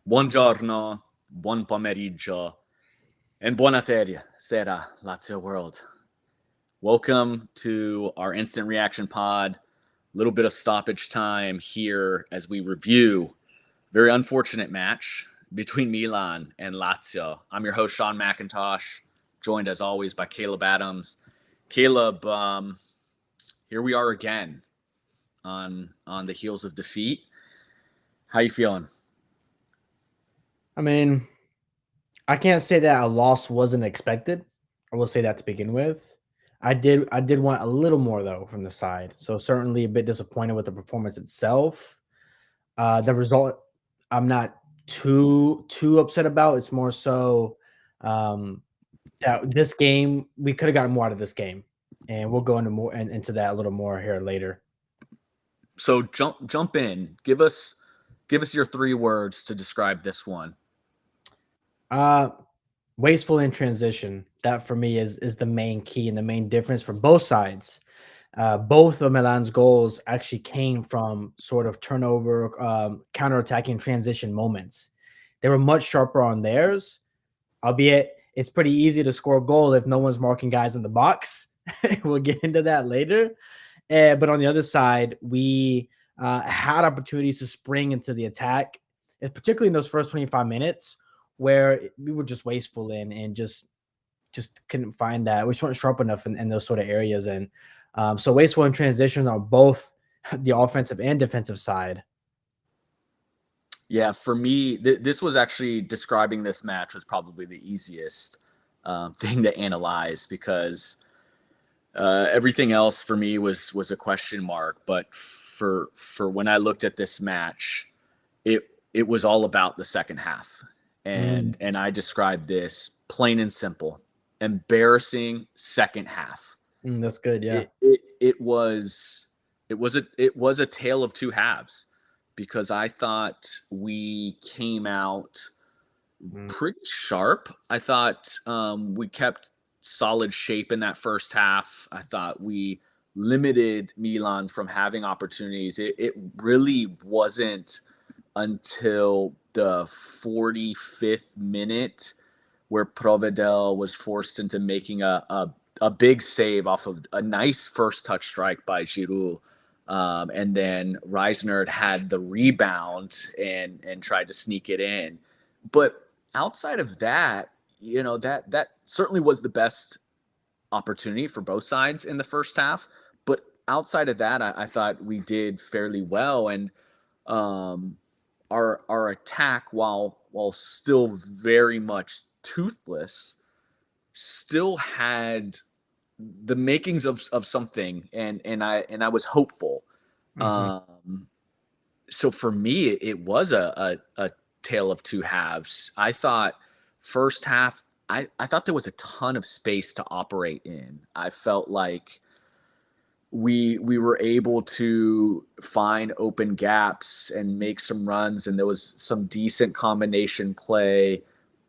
Buongiorno, buon pomeriggio, and sera, Lazio world. Welcome to our instant reaction pod. A little bit of stoppage time here as we review very unfortunate match between Milan and Lazio. I'm your host, Sean McIntosh, joined as always by Caleb Adams. Caleb, here we are again on the heels of defeat. How you feeling? I mean, I can't say that a loss wasn't expected. I will say that to begin with. I did want a little more though from the side. So certainly a bit disappointed with the performance itself. The result I'm not too upset about. It's more so that this game we could have gotten more out of this game. And we'll go into into that a little more here later. So jump in. Give us your 3 words to describe this one. Uh Wasteful in transition. That for me is the main key and the main difference for both sides. Both of Milan's goals actually came from sort of turnover, counterattacking transition moments. They were much sharper on theirs, albeit it's pretty easy to score a goal if no one's marking guys in the box. We'll get into that later. But on the other side, we had opportunities to spring into the attack, and particularly in those first 25 minutes where we were just wasteful in and just couldn't find that. We just weren't sharp enough in those sort of areas. And so wasteful in transition on both the offensive and defensive side. Yeah, for me, this was actually describing this match was probably the easiest thing to analyze because everything else for me was a question mark. But for when I looked at this match, it was all about the second half. And I described this plain and simple: embarrassing second half. That's good. Yeah. It was a tale of two halves because I thought we came out pretty sharp. I thought we kept solid shape in that first half. I thought we limited Milan from having opportunities. It really wasn't until the 45th minute where Provedel was forced into making a big save off of a nice first touch strike by Giroud. And then Reisner had the rebound and tried to sneak it in. But outside of that, that certainly was the best opportunity for both sides in the first half. But outside of that, I thought we did fairly well. And our attack, while still very much toothless, still had the makings of something, and I was hopeful. So for me, it was a tale of two halves. I thought first half, I thought there was a ton of space to operate in. I felt like we were able to find open gaps and make some runs, and there was some decent combination play.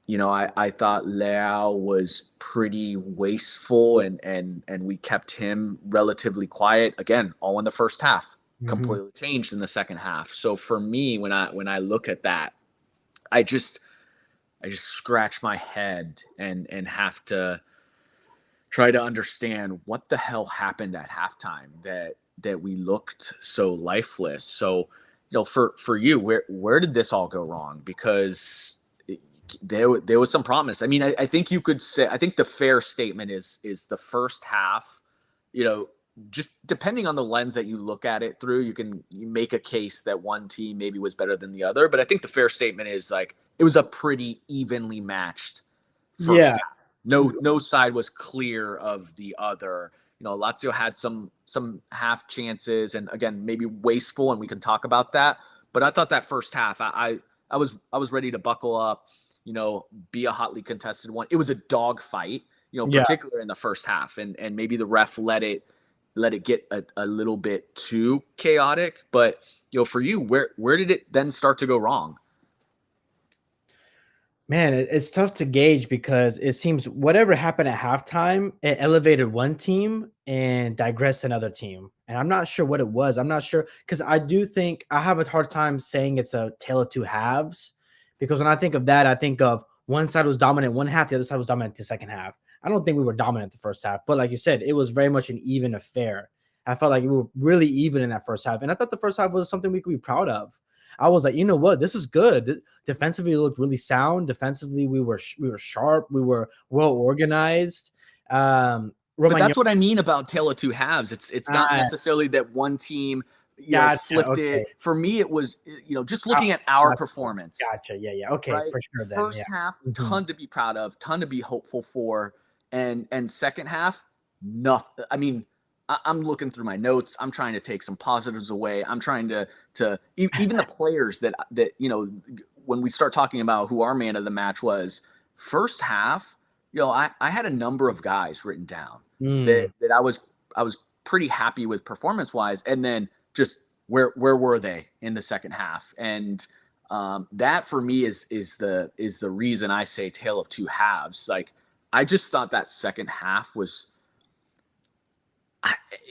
I thought Leao was pretty wasteful, and we kept him relatively quiet. Again, all in the first half, completely changed in the second half. So for me, when I look at that, I just scratch my head and have to try to understand what the hell happened at halftime that we looked so lifeless. So, for you, where did this all go wrong? Because there was some promise. I mean, I think you could say, I think the fair statement is the first half, just depending on the lens that you look at it through, you make a case that one team maybe was better than the other. But I think the fair statement is like, it was a pretty evenly matched first half. No side was clear of the other. Lazio had some half chances, and again, maybe wasteful, and we can talk about that. But I thought that first half, I was ready to buckle up, be a hotly contested one. It was a dog fight, particularly in the first half, and maybe the ref let it get a little bit too chaotic. But for you, where did it then start to go wrong? Man, it's tough to gauge because it seems whatever happened at halftime, it elevated one team and digressed another team. And I'm not sure what it was. I'm not sure because I do think I have a hard time saying it's a tale of two halves Because when I think of that, I think of one side was dominant one half, the other side was dominant the second half. I don't think we were dominant the first half, but like you said, it was very much an even affair. I felt like we were really even in that first half, and I thought the first half was something we could be proud of. I was like, you know what, this is good. Defensively, it looked really sound. Defensively, we were sharp. We were well organized. But Romagnon, that's what I mean about Tale of Two Halves. It's not uh, necessarily that one team, gotcha. flipped Okay, it. For me, it was, just uh, looking at our gotcha, performance, gotcha. Yeah, yeah. Okay, right? for sure. Then, yeah. First half, Mhm. ton to be proud of, ton to be hopeful for, and second half, nothing. I mean, I'm looking through my notes. I'm trying to take some positives away. I'm trying to even the players that when we start talking about who our man of the match was, first half, I had a number of guys written down that Mm, that I was pretty happy with performance wise, and then just where were they in the second half? And that for me is the reason I say tale of two halves. Like, I just thought that second half was,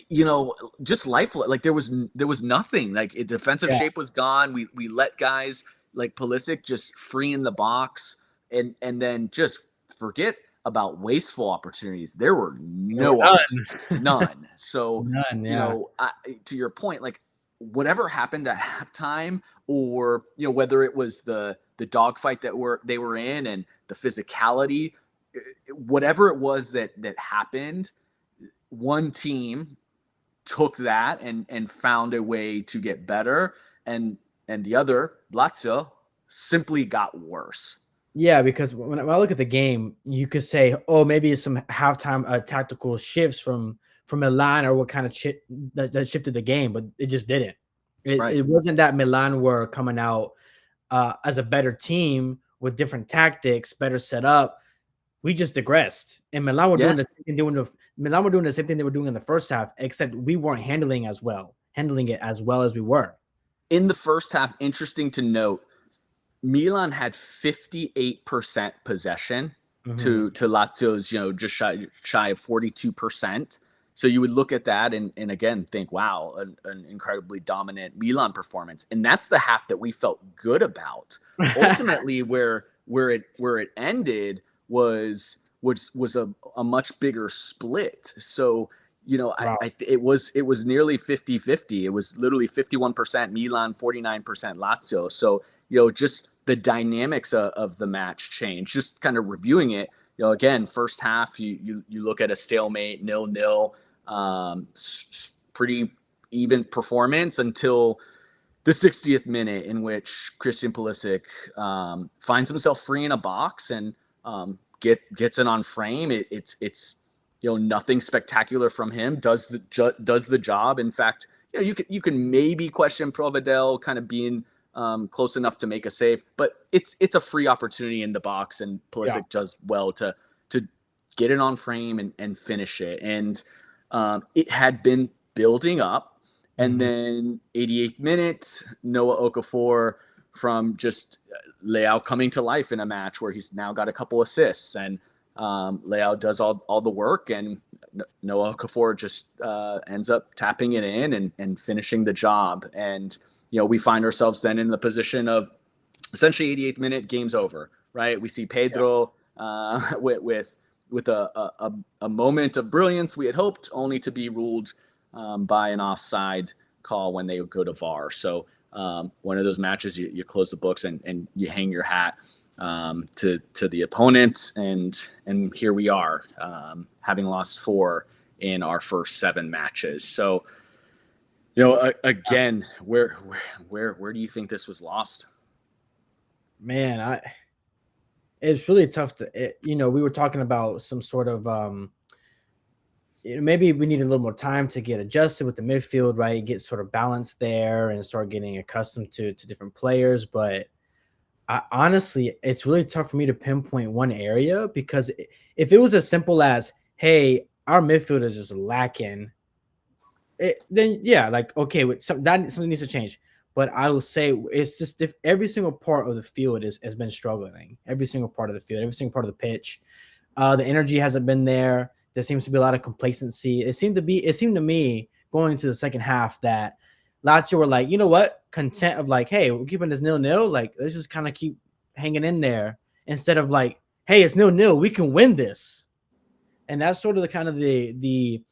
you know, just lifeless. Like, there was nothing. Like, defensive yeah. shape was gone. We let guys like Pulisic just free in the box, and then just forget about wasteful opportunities. There were There were no opportunities, none. none. So, None, yeah. to your point, like, whatever happened at halftime, or whether it was the dogfight they were in, and the physicality, whatever it was that happened, one team took that and found a way to get better, and the other, Lazio, simply got worse. Yeah, because when I look at the game, you could say, "Oh, maybe it's some halftime, tactical shifts from Milan or what kind of that shifted the game," but it just didn't. It Right. it wasn't that Milan were coming out, as a better team with different tactics, better set up. We just digressed, and Yeah. Milan were doing the same thing they were doing in the first half, except we weren't handling it as well as we were. In the first half, interesting to note, Milan had 58% possession Mhm. to Lazio's, just shy of 42%. So you would look at that and again think, wow, an incredibly dominant Milan performance. And that's the half that we felt good about. Ultimately, where it ended was a much bigger split. So, Wow. it was nearly 50-50. It was literally 51% Milan, 49% Lazio. So, just the dynamics of the match change. Just kind of reviewing it, again, first half, you look at a stalemate, 0-0, pretty even performance until the 60th minute, in which Christian Pulisic finds himself free in a box and gets it on frame. It's nothing spectacular from him. Does the job. In fact, you can maybe question Provedel kind of being close enough to make a save, but it's a free opportunity in the box, and Yeah. Pulisic does well to get it on frame and finish it. And it had been building up, and Mhm. then 88th minute, Noah Okafor, from just Leao coming to life in a match where he's now got a couple assists, and Leao does all the work, and Noah Okafor just ends up tapping it in and finishing the job. And we find ourselves then in the position of essentially 88th minute, game's over, right? We see Yeah. Pedro with a moment of brilliance, we had hoped, only to be ruled by an offside call when they would go to VAR. So one of those matches, you close the books and you hang your hat to the opponent, and here we are, having lost 4 in our first 7 matches. So again, where do you think this was lost? Man, it's really tough we were talking about some sort of maybe we need a little more time to get adjusted with the midfield, right? Get sort of balance there and start getting accustomed to different players. But honestly, it's really tough for me to pinpoint one area because if it was as simple as, hey, our midfield is just lacking, then yeah, like okay, with something needs to change. But I will say it's just if every single part of the field has been struggling. Every single part of the field, every single part of the pitch. The energy hasn't been there. There seems to be a lot of complacency. It seemed to me going into the second half that Lazio were like, you know what, content of like, hey, we're keeping this 0-0. Like, let's just kind of keep hanging in there instead of like, hey, it's 0-0, we can win this. And that's sort of the kind of the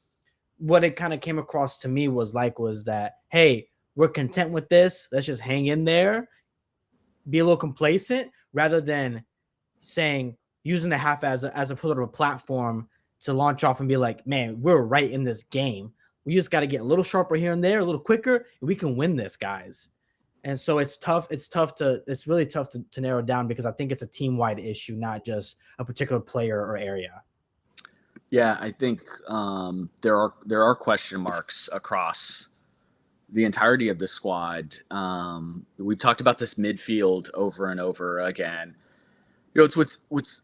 what it kind of came across to me was that, hey, we're content with this. Let's just hang in there, be a little complacent, rather than saying using the half as a sort of a platform to launch off and be like, man, we're right in this game. We just got to get a little sharper here and there, a little quicker, and we can win this, guys. And so it's tough. It's really tough to narrow down because I think it's a team wide issue, not just a particular player or area. Yeah, I think there are question marks across the entirety of the squad. We've talked about this midfield over and over again. It's what's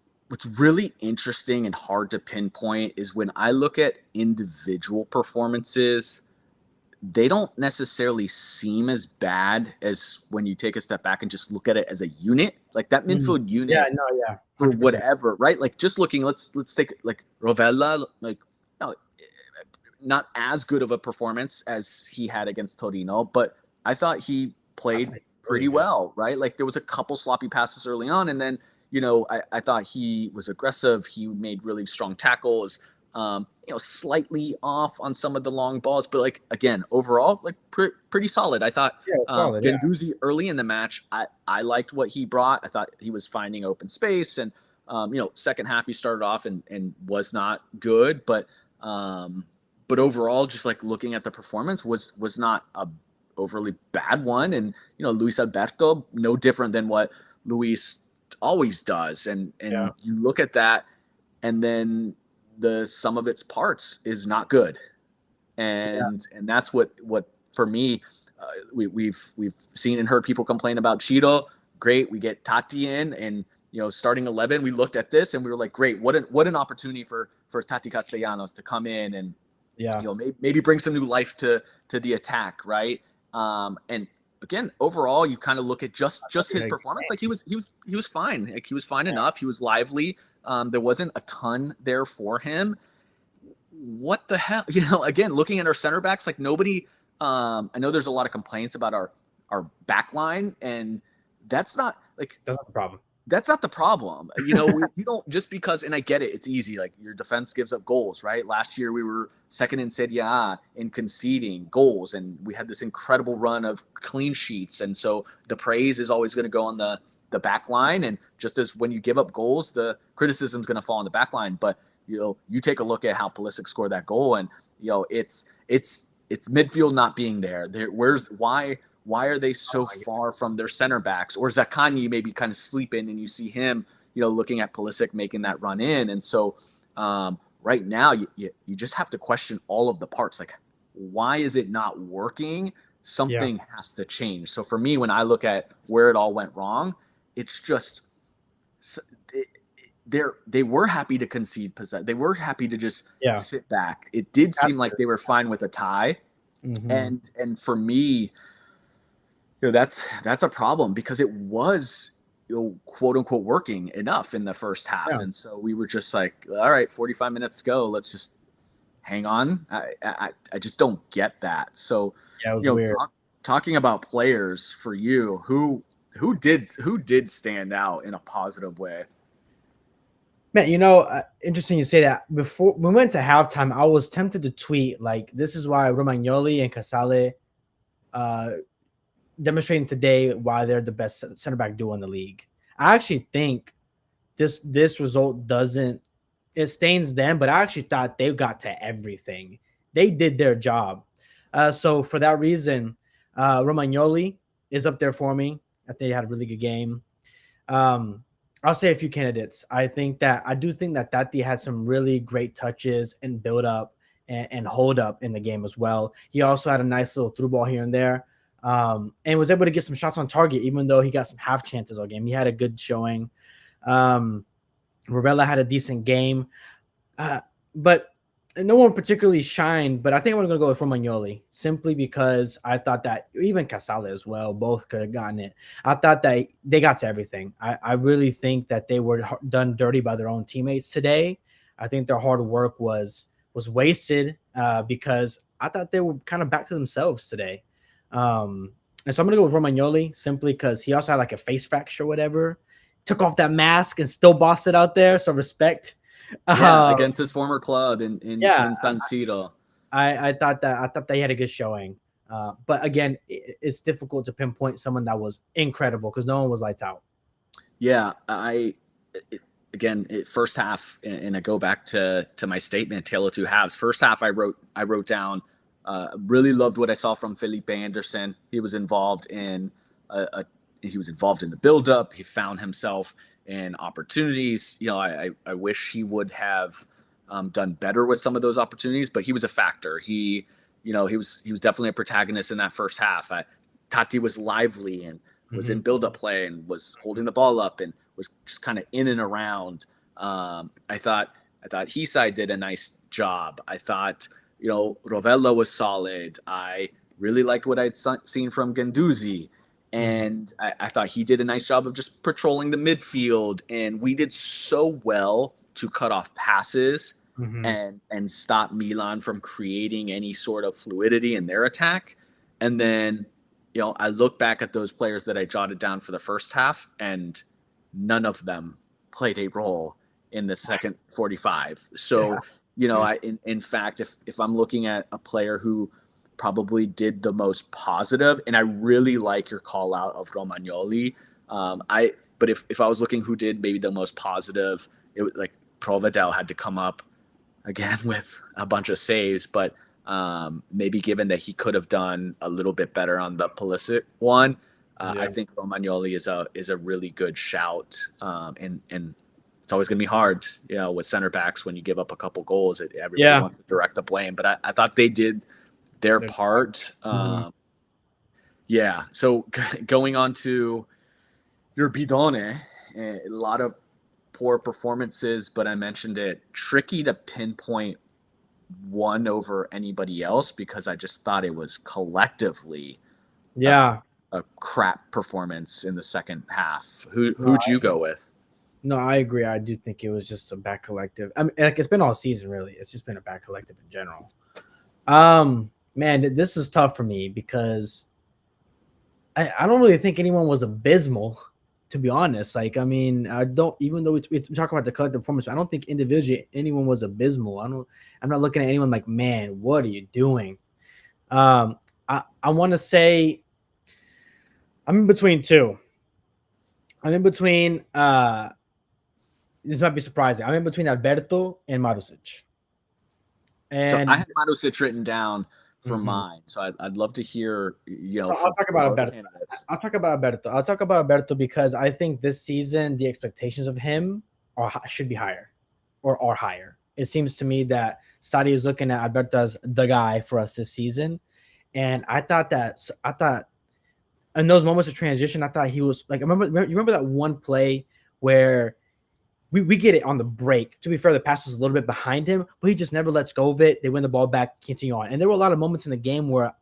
really interesting and hard to pinpoint is when I look at individual performances, they don't necessarily seem as bad as when you take a step back and just look at it as a unit. Like that midfield Yeah, unit no, yeah, for 100%. whatever, right? Like just looking, let's take like Rovella, like no, not as good of a performance as he had against Torino, but I thought he I played think really pretty good. well, right? Like there was a couple sloppy passes early on, and then I thought he was aggressive. He made really strong tackles. Slightly off on some of the long balls, but like again, overall, like pretty solid. I thought Yeah, solid. Yeah, Ganduzi early in the match, I liked what he brought. I thought he was finding open space, and second half he started off and was not good, but overall, just like looking at the performance was not a overly bad one. And Luis Alberto, no different than what Luis always does. And yeah, you look at that, and then the sum of its parts is not good. yeah, And that's what for me, we've seen and heard people complain about Cheeto. Great, we get Tati in, and starting 11, we looked at this and we were like, great, what an opportunity for Tati Castellanos to come in and yeah. maybe bring some new life to the attack, right? And again, overall, you kind of look at just his performance. Like he was fine. Like he was fine enough. He was lively. There wasn't a ton there for him. What the hell? Again, looking at our center backs, like nobody. I know there's a lot of complaints about our back line, and that's not like That's not the problem. that's not the problem. We don't just because, and I get it, it's easy. Like your defense gives up goals, right? Last year we were second in Serie A in conceding goals, and we had this incredible run of clean sheets. And so the praise is always going to go on the back line. And just as when you give up goals, the criticism is going to fall on the back line. But you take a look at how Pulisic scored that goal, and it's midfield not being there. Why are they so far from their center backs? Or Zaccagni maybe kind of sleeping, and you see him, looking at Pulisic making that run in. And so right now, you just have to question all of the parts. Like, why is it not working? Yeah, Something has to change. So for me, when I look at where it all went wrong, it's just they were happy to concede possession. They were happy to just yeah. sit back. It did seem like they were fine with a tie. Mm-hmm. And for me, that's a problem because it was quote unquote working enough in the first half. Yeah, And so we were just like, all right, 45 minutes go, let's just hang on. I just don't get that. So yeah. It was weird. talking about players for you, who did stand out in a positive way? Man, interesting you say that. Before we went to halftime, I was tempted to tweet like, "This is why Romagnoli and Casale uh, demonstrating today why they're the best center back duo in the league." I actually think this result doesn't it stains them, but I actually thought they got to everything. They did their job. So for that reason, Romagnoli is up there for me. I think he had a really good game. Um, I'll say a few candidates. I do think that Tati had some really great touches and build up and hold up in the game as well. He also had a nice little through ball here and there, and was able to get some shots on target, even though he got some half chances all game. He had a good showing. Um, Ravella had a decent game, but no one particularly shined. But I think I'm going to go with Romagnoli simply because I thought that even Casale as well, both could have gotten it. I thought that they got to everything. I really think that they were done dirty by their own teammates today. I think their hard work was wasted because I thought they were kind of back to themselves today. And so I'm going to go with Romagnoli simply because he also had like a face fracture or whatever. took off that mask and still bossed it out there. So respect. Yeah, Uh, against his former club yeah, in San Siro. I thought he had a good showing. But again, it's difficult to pinpoint someone that was incredible because no one was lights out. Yeah, again, first half, and I go back to my statement, tale of two halves. First half, I wrote down, really loved what I saw from Felipe Anderson. He was involved in he was involved in the buildup. He found himself in opportunities. I wish he would have done better with some of those opportunities, but he was a factor. He was definitely a protagonist in that first half. Tati was lively and was in build-up play and was holding the ball up and was just kind of in and around. I thought Hisai did a nice job. I thought Rovella was solid. I really liked what I'd seen from Ganduzi, and I thought he did a nice job of just patrolling the midfield. And we did so well to cut off passes and stop Milan from creating any sort of fluidity in their attack. And then I look back at those players that I jotted down for the first half, and none of them played a role in the second 45. So, in fact, if I'm looking at a player who probably did the most positive, and I really like your call out of Romagnoli, but if I was looking who did maybe the most positive, it was like Provedel had to come up again with a bunch of saves, but maybe given that he could have done a little bit better on the Pulisic one, I think Romagnoli is a really good shout, and it's always going to be hard, with center backs when you give up a couple goals. Everybody wants to direct the blame, but I thought they did their part. Yeah. So going on to your Bidone, a lot of poor performances, but I mentioned it, tricky to pinpoint one over anybody else because I just thought it was collectively a crap performance in the second half. Who'd you go with? No, I agree. I do think it was just a bad collective. I mean, like it's been all season, really. It's just been a bad collective in general. Man, this is tough for me because I don't really think anyone was abysmal, to be honest. Like, I mean, I don't, even though we talk about the collective performance, I don't think individually anyone was abysmal. I'm not looking at anyone like, man, what are you doing? I want to say I'm in between two. I'm in between, this might be surprising. I'm in between Alberto and Marusic. So I And had Marusic written down for mine. So I'd love to hear, so I'll talk about Alberto. I'll talk about Alberto because I think this season the expectations of him should be higher, or are higher. It seems to me that Sadi is looking at Alberto as the guy for us this season, and I thought in those moments of transition, I thought he was like, you remember that one play where we get it on the break. To be fair, the pass was a little bit behind him, but he just never lets go of it. They win the ball back, continue on. And there were a lot of moments in the game where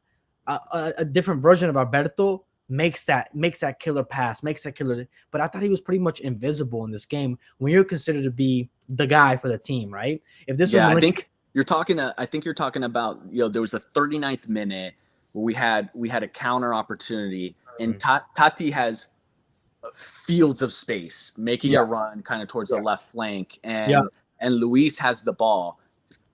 a different version of Alberto makes that killer pass, makes that killer. But I thought he was pretty much invisible in this game when you're considered to be the guy for the team, right? If this was, I think you're talking about, there was a 39th minute where we had a counter opportunity, and Tati has fields of space, making a run kind of towards the left flank, and Luis has the ball.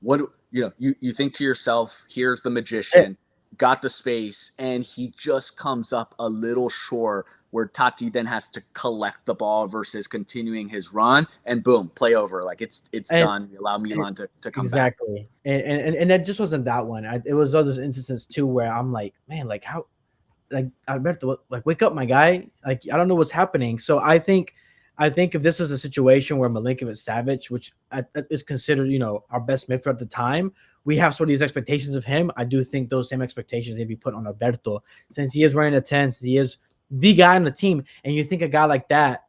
What you think to yourself, here's the magician, got the space, and he just comes up a little short, where Tati then has to collect the ball versus continuing his run, and boom, play over. Like it's done. You allow Milan to come back. Exactly. And that just wasn't that one. It was other instances too where I'm like, man, like how, like Alberto, like wake up, my guy. Like I don't know what's happening. So I think if this is a situation where Milinkovic-Savic, which is considered, our best midfielder at the time, we have sort of these expectations of him. I do think those same expectations need to be put on Alberto, since he is wearing a 10, since he is the guy on the team. And you think a guy like that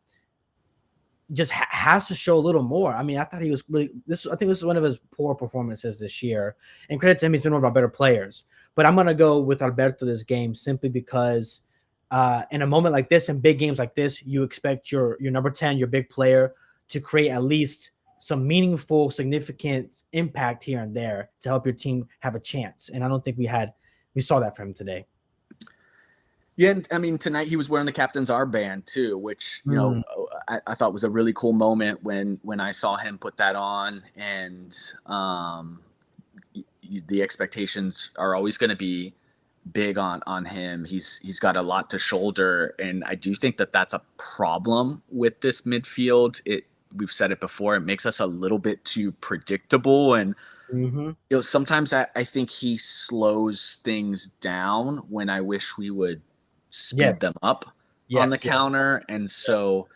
just has to show a little more. I mean, I thought he was really I think this is one of his poor performances this year. And credit to him, he's been one of our better players. But I'm going to go with Alberto this game simply because in a moment like this, in big games like this, you expect your number 10, your big player, to create at least some meaningful, significant impact here and there to help your team have a chance. And I don't think we saw that from him today. Yeah, and I mean tonight he was wearing the captain's armband too, which Mm, I thought was a really cool moment when I saw him put that on, and the expectations are always going to be big on him. He's got a lot to shoulder, and I do think that that's a problem with this midfield. We've said it before. It makes us a little bit too predictable, and mhm. sometimes I think he slows things down when I wish we would speed them Yes. up on the Yes, yes. counter. And Yeah. so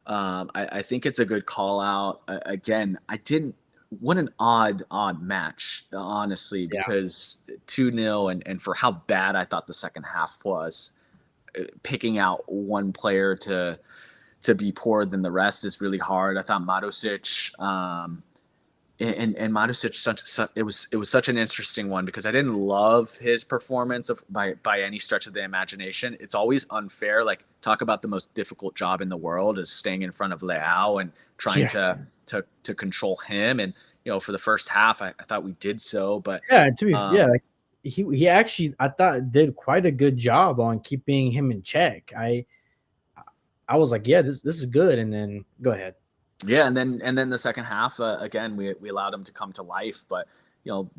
I think it's a good call out. Again, I didn't. What an odd match, honestly, Yeah. because 2-0 and for how bad I thought the second half was, picking out one player to be poorer than the rest is really hard. I thought Matosic, and Matosic, it was such an interesting one because I didn't love his performance by any stretch of the imagination. It's always unfair. Like, talk about the most difficult job in the world is staying in front of Leao and trying Yeah. to control him. And for the first half, I thought we did so, but Yeah, to be yeah, um, like, he actually, I thought, did quite a good job on keeping him in check. I was like, "Yeah, this is good," and then go ahead. yeah, and then the second half, again, we allowed him to come to life, but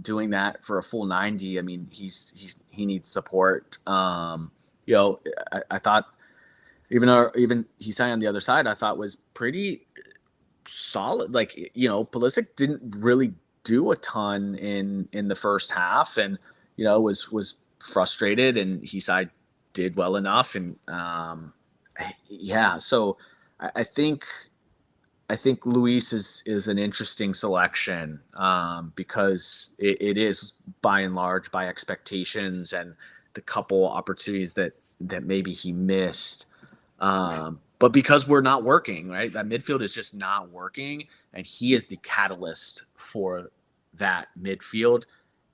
doing that for a full 90, I mean, he needs support. You know, I thought even Hisai on the other side, I thought was pretty solid. Like, Pulisic didn't really do a ton in the first half, and was frustrated, and Hisai did well enough, and yeah, so I think Luis is an interesting selection, because it is by and large by expectations and the couple opportunities that maybe he missed, but because we're not working, right? That midfield is just not working, and he is the catalyst for that midfield.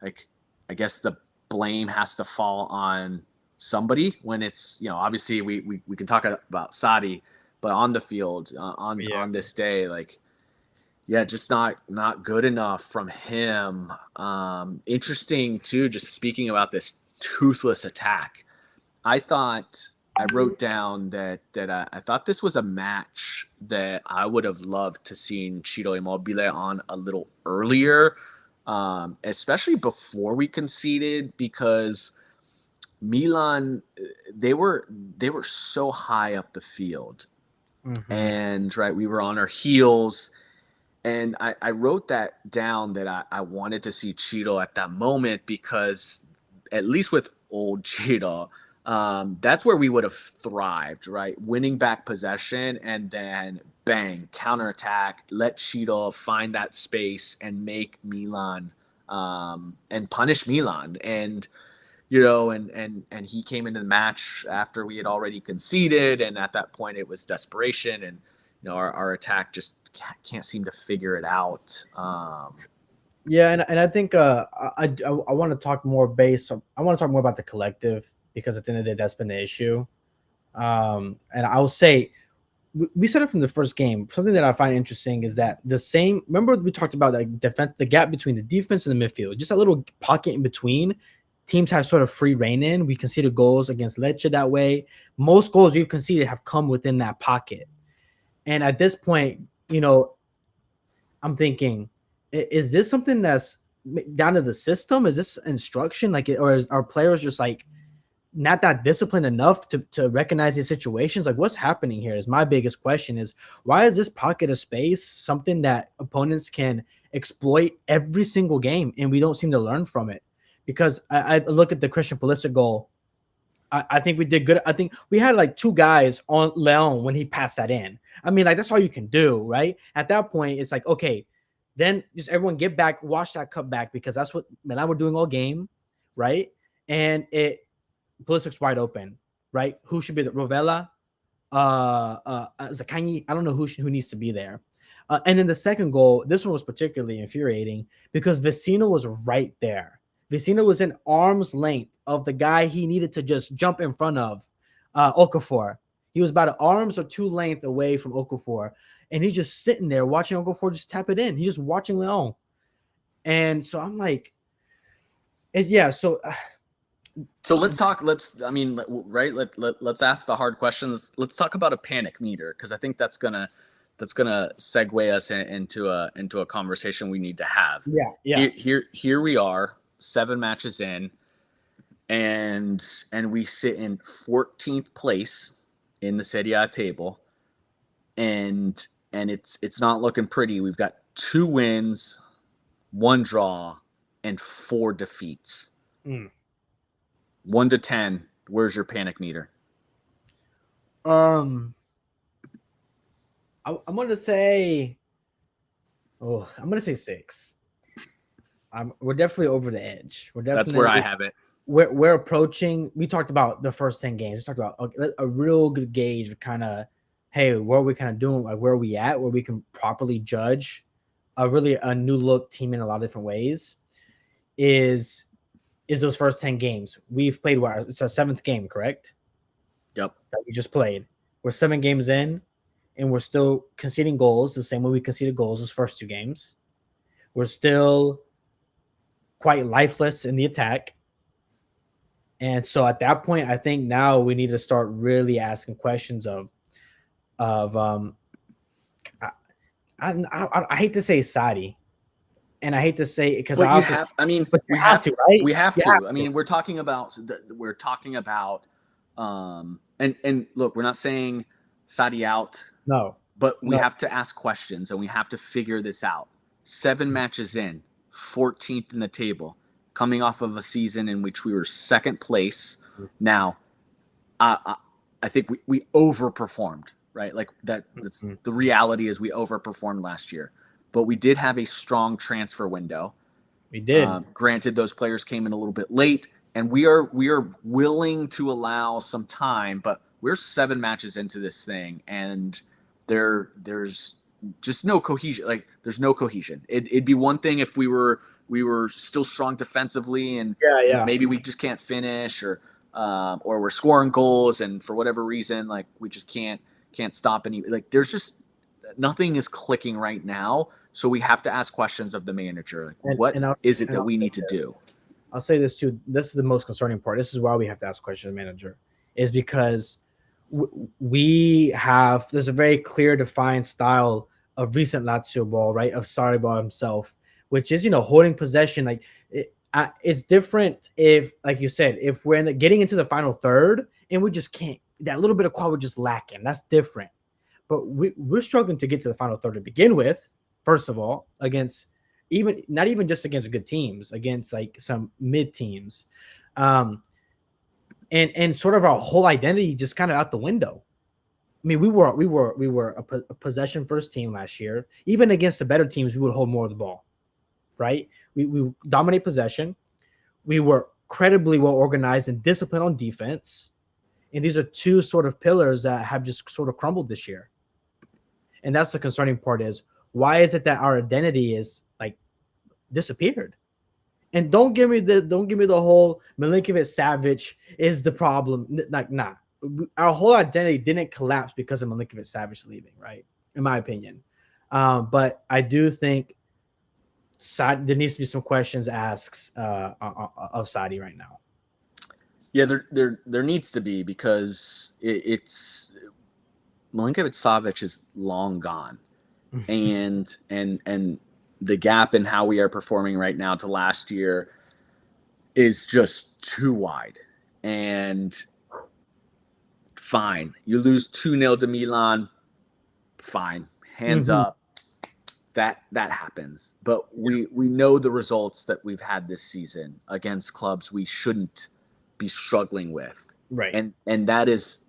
Like, I guess the blame has to fall on somebody when it's obviously we can talk about Sadi, but on the field, Yeah. on this day, like, yeah, just not good enough from him. Interesting too. Just speaking about this toothless attack, I thought I wrote down that I thought this was a match that I would have loved to seen Ciro Immobile on a little earlier, especially before we conceded, because Milan, they were so high up the field, Mhm. and right, we were on our heels, and I wrote that down that I wanted to see Cheeto at that moment, because at least with old Cheeto, that's where we would have thrived, right? Winning back possession and then bang, counterattack, let Cheeto find that space and make Milan, and punish Milan. And and he came into the match after we had already conceded, and at that point it was desperation, and our attack just can't seem to figure it out. Yeah, and I think, I wanna talk more based on I wanna talk more about the collective, because at the end of the day, that's been the issue. And I will say, we said it from the first game. Something that I find interesting is that the same. Remember, we talked about, like, defense, the gap between the defense and the midfield, just a little pocket in between. Teams have sort of free reign in. We conceded goals against Lecce that way. Most goals we've conceded have come within that pocket. And at this point, I'm thinking, is this something that's down to the system? Is this instruction, like, or is our players just like not that disciplined enough to recognize these situations? Like, what's happening here is my biggest question. Is why is this pocket of space something that opponents can exploit every single game, and we don't seem to learn from it? Because I look at the Christian Pulisic goal. I think we did good. I think we had like two guys on Leon when he passed that in. I mean, like, that's all you can do, right? At that point, it's like, okay, then just everyone get back, watch that cut back, because that's what Milan were doing all game, right? And Pulisic's wide open, right? Who should be the Rovella? Zaccagni. I don't know who needs to be there. And then the second goal, this one was particularly infuriating because Vecino was right there. Vecino was in arm's length of the guy he needed to just jump in front of, Okafor. He was about an arms or two length away from Okafor, and he's just sitting there watching Okafor just tap it in. He's just watching Leon, and so I'm like, yeah. So So let's talk. Right. Let's ask the hard questions. Let's talk about a panic meter, because I think that's gonna segue us into a conversation we need to have. Yeah, yeah. Here we are, 7 matches in, and we sit in 14th place in the Serie A table, and it's not looking pretty. We've got 2 wins, 1 draw, and 4 defeats. Mm. 1 to 10, where's your panic meter? Um, I'm gonna say, I'm gonna say 6. We're definitely over the edge. We're That's where I definitely have it. we're approaching. We talked about the first 10 games. We talked about a real good gauge of kind of, hey, what are we kind of doing? Like, where are we at? Where we can properly judge a new look team in a lot of different ways. Is those first 10 games we've played? What, it's our 7th game, correct? Yep. That we just played. We're 7 games in, and we're still conceding goals the same way we conceded goals those first 2 games. We're still quite lifeless in the attack. And so at that point, I think now we need to start really asking questions of I hate to say Sadi, and I hate to say it because But I you also, have. I mean, but you we have have. to, right? We have You have to. I to. mean, we're talking about. And look, we're not saying Sadi out, No, but we no. have to ask questions and we have to figure this out. 7 matches in, 14th in the table, coming off of a season in which we were second place. Now, I think we overperformed, right? Like that's the reality is we overperformed last year, but we did have a strong transfer window. We did. Granted, those players came in a little bit late, and we are willing to allow some time, but we're 7 matches into this thing, and there's just no cohesion. Like there's no cohesion. It'd be one thing if we were still strong defensively, and Yeah, yeah. maybe we just can't finish, or we're scoring goals, and for whatever reason, like we just can't stop any. Like there's just nothing is clicking right now. So we have to ask questions of the manager. Like, what And is it that I'll we say need to this. do? I'll say this too. This is the most concerning part. This is why we have to ask questions of the manager, is because we have, there's a very clear defined style of recent Lazio ball, right? Of Sarri ball himself, which is, holding possession. Like it's different if, like you said, if we're getting into the final third and we just can't, that little bit of quality, we're just lacking. That's different. But we're struggling to get to the final third to begin with. First of all, against even not even just against good teams, against like some mid teams, and sort of our whole identity just kind of out the window. I mean, we were a possession first team last year. Even against the better teams, we would hold more of the ball, right? We dominate possession. We were credibly well organized and disciplined on defense. And these are 2 sort of pillars that have just sort of crumbled this year. And that's the concerning part, is why is it that our identity is like disappeared? And don't give me the whole Milinkovic Savic is the problem. Like, nah, our whole identity didn't collapse because of Milinkovic Savic leaving, right? In my opinion. But I do think there needs to be some questions asked of Sadi right now. Yeah, there needs to be, because it's Milinkovic Savic is long gone, and the gap in how we are performing right now to last year is just too wide. And fine, you lose 2-0 to Milan, fine, hands up. That happens. But we know the results that we've had this season against clubs we shouldn't be struggling with. Right. And that is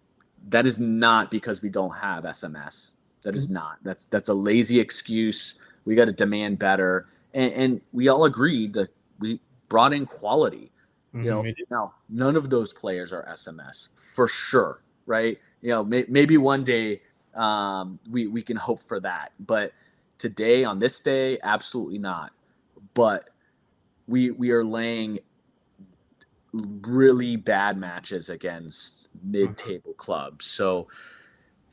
not because we don't have SMS. That is not. That's a lazy excuse. We got to demand better. And we all agreed that we brought in quality. Now none of those players are SMS for sure, right? Maybe one day we can hope for that, but today, on this day, absolutely not. But we are laying really bad matches against mid-table clubs. So,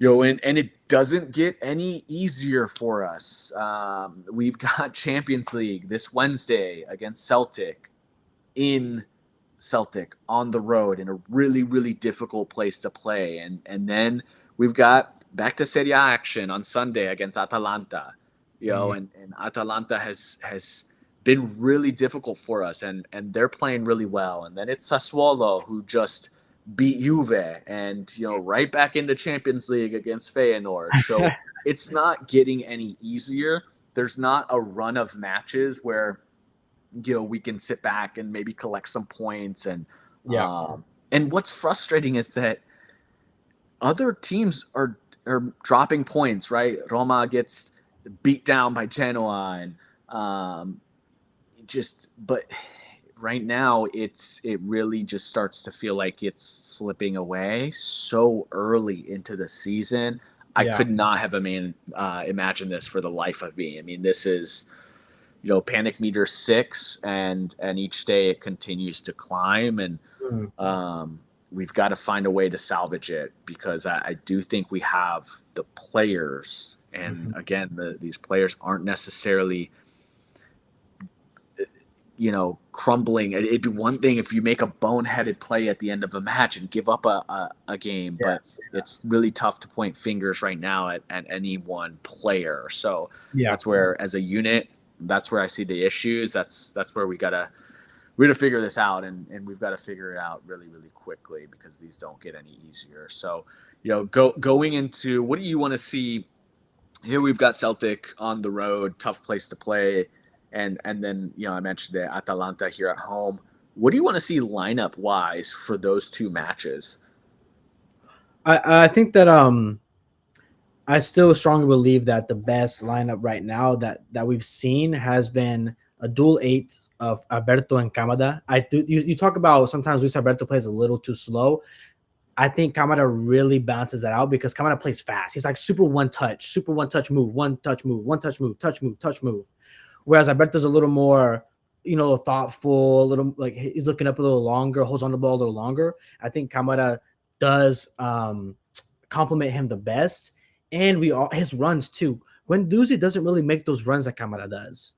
and it doesn't get any easier for us. We've got Champions League this Wednesday against Celtic in Celtic on the road in a really, really difficult place to play. And then we've got back to Serie A action on Sunday against Atalanta, Mhm. and Atalanta has been really difficult for us, and they're playing really well. And then it's Sassuolo who just beat Juve, and right back into Champions League against Feyenoord. So it's not getting any easier. There's not a run of matches where we can sit back and maybe collect some points. Yeah. And what's frustrating is that other teams are dropping points, right? Roma gets beat down by Genoa, and but right now it really just starts to feel like it's slipping away so early into the season. I Yeah. could not have imagined this for the life of me. I mean, this is panic meter 6, and each day it continues to climb, and Mm. we've got to find a way to salvage it, because I do think we have the players, and Mhm. again, these players aren't necessarily crumbling. It'd be one thing if you make a boneheaded play at the end of a match and give up a game, Yeah. but it's really tough to point fingers right now at any one player. So Yeah. that's where, as a unit, that's where I see the issues. That's where we gotta figure this out, and we've got to figure it out really, really quickly, because these don't get any easier. So going into, what do you want to see here? We've got Celtic on the road, tough place to play, and then I mentioned the Atalanta here at home. What do you want to see lineup wise for those two matches? I think that I still strongly believe that the best lineup right now that we've seen has been a dual eight of Alberto and Kamada. I do you talk about sometimes Luis Alberto plays a little too slow. I think Kamada really balances that out because Kamada plays fast. He's like super one touch move, one touch move, one touch move, touch move, touch move. Whereas Alberto's a little more, thoughtful, a little like he's looking up a little longer, holds on the ball a little longer. I think Kamada does complement him the best. And we all his runs too. Guendouzi doesn't really make those runs that Kamada does.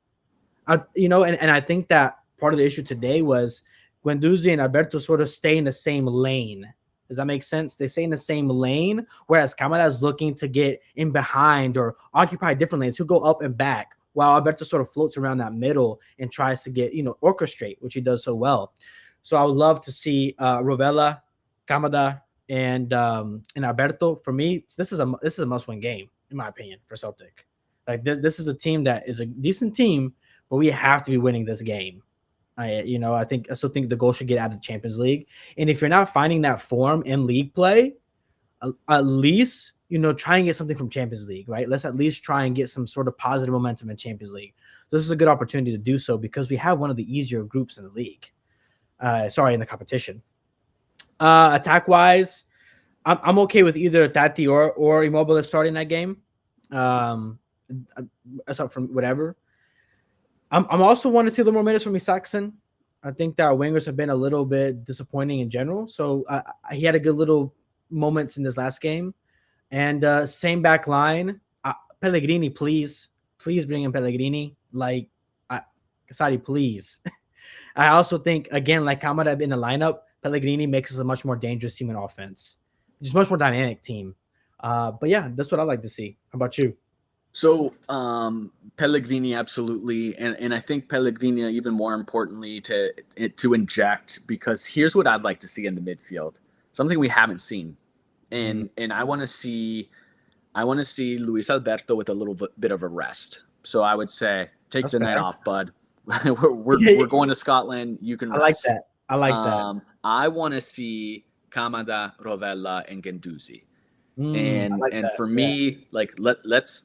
And I think that part of the issue today was Guendouzi and Alberto sort of stay in the same lane. Does that make sense? They stay in the same lane, whereas Kamada is looking to get in behind or occupy different lanes. He'll go up and back, while Alberto sort of floats around that middle and tries to get, orchestrate, which he does so well. So I would love to see Rovella, Kamada, and Alberto. For me, this is a must-win game, in my opinion, for Celtic. Like this is a team that is a decent team, but we have to be winning this game. I still think the goal should get out of the Champions League. And if you're not finding that form in league play, at least try and get something from Champions League, right? Let's at least try and get some sort of positive momentum in Champions League. So this is a good opportunity to do so because we have one of the easier groups in the league. In the competition. Attack wise, I'm okay with either Tati or Immobile starting that game. Um, Aside from whatever. I'm also want to see a little more minutes from Isaacson. I think that our wingers have been a little bit disappointing in general. So he had a good little moments in this last game. And same back line. Pellegrini, please bring in Pellegrini. Like, Casati, please. I also think, again, like Kamada in the lineup, Pellegrini makes us a much more dangerous team in offense. Just much more dynamic team. But yeah, that's what I like to see. How about you? So Pellegrini, absolutely, and I think Pellegrini even more importantly to inject, because here's what I'd like to see in the midfield, something we haven't seen, Mm. and I want to see Luis Alberto with a little bit of a rest. So I would say take That's the night fair. off, bud. we're going to Scotland. You can I like rest. that. I like that. I want to see Kamada, Rovella, and Guendouzi. I and like and that. for Yeah. me, like let's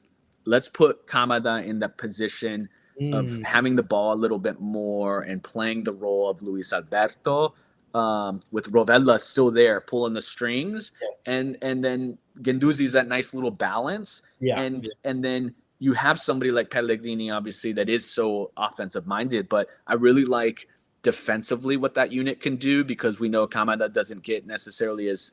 put Kamada in the position of Mm. having the ball a little bit more and playing the role of Luis Alberto, with Rovella still there pulling the strings, Yes. and then Genduzi's that nice little balance, Yeah. and Yeah. and then you have somebody like Pellegrini, obviously, that is so offensive minded, but I really like defensively what that unit can do, because we know Kamada doesn't get necessarily as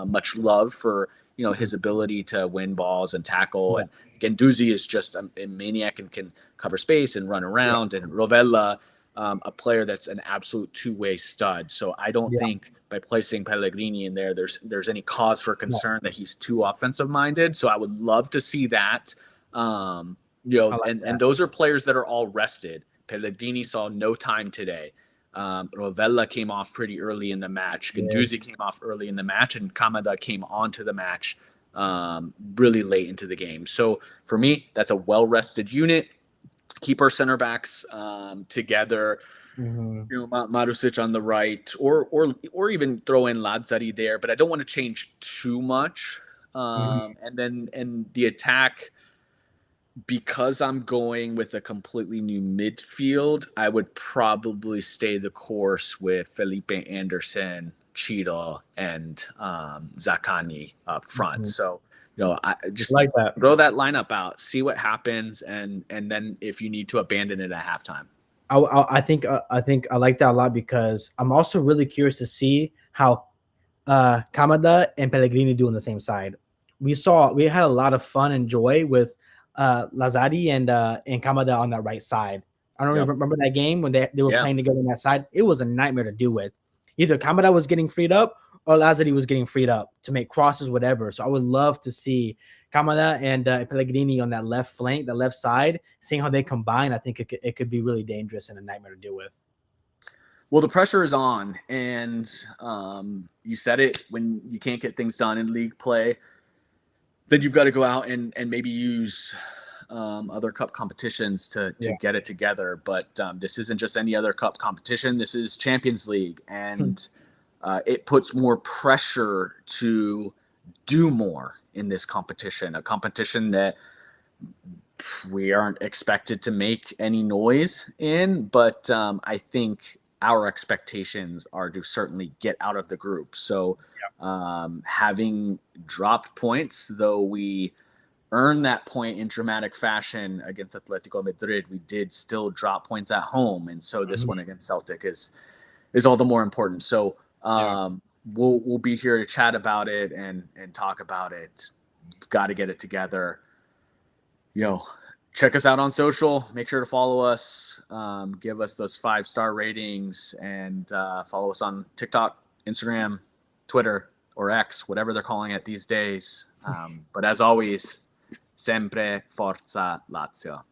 much love for Mhm. his ability to win balls and tackle, Yeah. and Genduzi is just a maniac and can cover space and run Yeah. around, and Rovella, a player that's an absolute two-way stud. So I don't Yeah. think by placing Pellegrini in there, there's any cause for No, concern that he's too offensive-minded. So I would love to see that. I like And that. those are players that are all rested. Pellegrini saw no time today. Rovella came off pretty early in the match. Yeah. Guendouzi came off early in the match, and Kamada came onto the match really late into the game. So for me, that's a well-rested unit. Keep our center backs together. Mhm. Marusic on the right, or even throw in Lazzari there. But I don't want to change too much. Mhm. And the attack, because I'm going with a completely new midfield, I would probably stay the course with Felipe Anderson, Cheetah, and Zakani up front. Mhm. So, I I just like that. throw that lineup out, see what happens, and then if you need to abandon it at halftime. I think I like that a lot because I'm also really curious to see how Kamada and Pellegrini do on the same side. We had a lot of fun and joy with Lazari and Kamada on that right side. I don't even Yep. remember that game when they were Yeah. playing together on that side. It was a nightmare to do with. Either Kamada was getting freed up or Lazari was getting freed up to make crosses, whatever. So I would love to see Kamada and Pellegrini on that left flank, the left side, seeing how they combine. I think it could be really dangerous and a nightmare to deal with. Well, the pressure is on, and you said it, when you can't get things done in league play, then you've got to go out and maybe use other cup competitions to Yeah. get it together. But this isn't just any other cup competition. This is Champions League, and it puts more pressure to do more in this competition, a competition that we aren't expected to make any noise in. But I think our expectations are to certainly get out of the group. So having dropped points, though we earned that point in dramatic fashion against Atletico Madrid, we did still drop points at home, and so this Mhm. one against Celtic is all the more important. So Yeah. we'll be here to chat about it and talk about it. Got to get it together. Check us out on social. Make sure to follow us. Give us those 5-star ratings, and follow us on TikTok, Instagram, Twitter, or X, whatever they're calling it these days. But as always, sempre forza Lazio.